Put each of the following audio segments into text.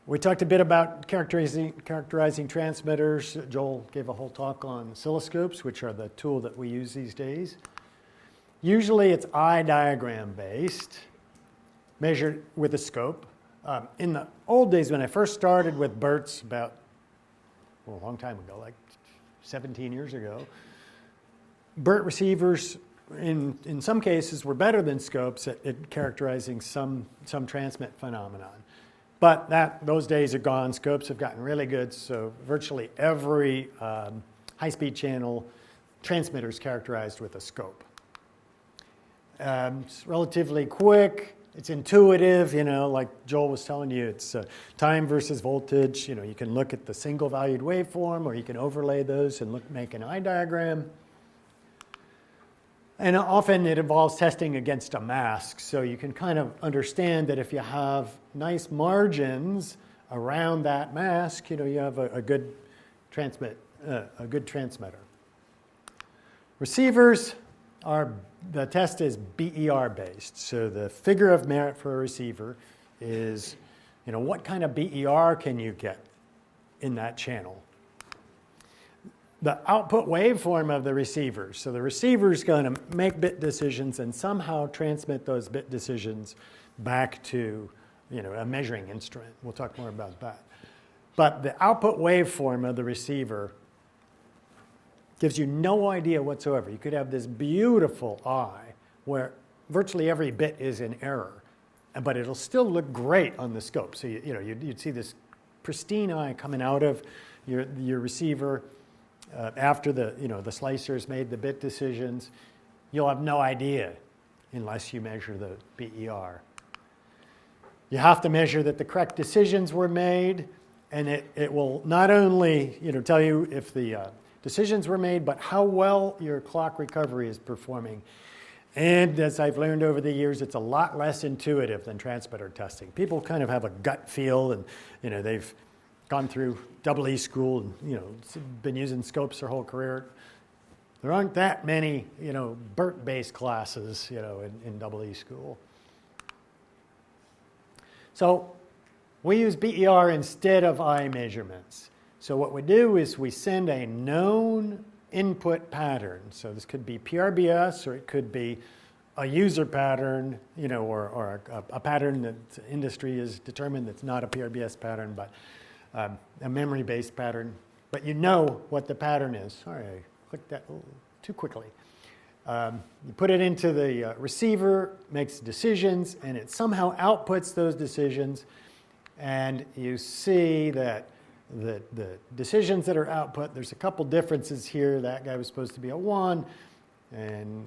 We talked a bit about characterizing transmitters. Joel gave a whole talk on oscilloscopes, which are the tool that we use these days. Usually it's eye diagram based, measured with a scope. In the old days, when I first started with BERTs a long time ago, like 17 years ago, BERT receivers in some cases were better than scopes at characterizing some transmit phenomenon. But those days are gone. Scopes have gotten really good, so virtually every high-speed channel transmitter is characterized with a scope. It's relatively quick. It's intuitive, like Joel was telling you. It's time versus voltage. You can look at the single-valued waveform, or you can overlay those and make an eye diagram. And often it involves testing against a mask, so you can kind of understand that if you have nice margins around that mask, you have a good transmitter. Receivers the test is BER based, so the figure of merit for a receiver is, what kind of BER can you get in that channel? The output waveform of the receiver. So the receiver is going to make bit decisions and somehow transmit those bit decisions back to a measuring instrument. We'll talk more about that. But the output waveform of the receiver gives you no idea whatsoever. You could have this beautiful eye where virtually every bit is in error, but it'll still look great on the scope. So you'd see this pristine eye coming out of your receiver. After the slicer's made the bit decisions, you'll have no idea unless you measure the BER. You have to measure that the correct decisions were made, and it will not only tell you if the decisions were made, but how well your clock recovery is performing. And as I've learned over the years, it's a lot less intuitive than transmitter testing. People kind of have a gut feel, and they've gone through EE school and been using scopes their whole career. There aren't that many BERT-based classes in EE school. So we use BER instead of eye measurements. So what we do is we send a known input pattern. So this could be PRBS, or it could be a user pattern, or a pattern that industry has determined that's not a PRBS pattern, but a memory-based pattern, but you know what the pattern is. Sorry, I clicked that a little too quickly. You put it into the receiver, makes decisions, and it somehow outputs those decisions, and you see that the decisions that are output, there's a couple differences here. That guy was supposed to be a 1, and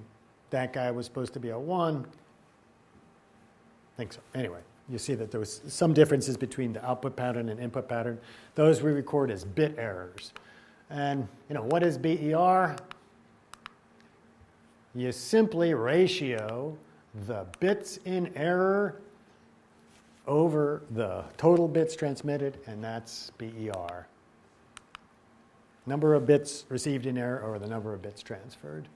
that guy was supposed to be a 1. I think so. Anyway. You see that there was some differences between the output pattern and input pattern. Those we record as bit errors. And what is BER? You simply ratio the bits in error over the total bits transmitted, and that's BER. Number of bits received in error over the number of bits transferred.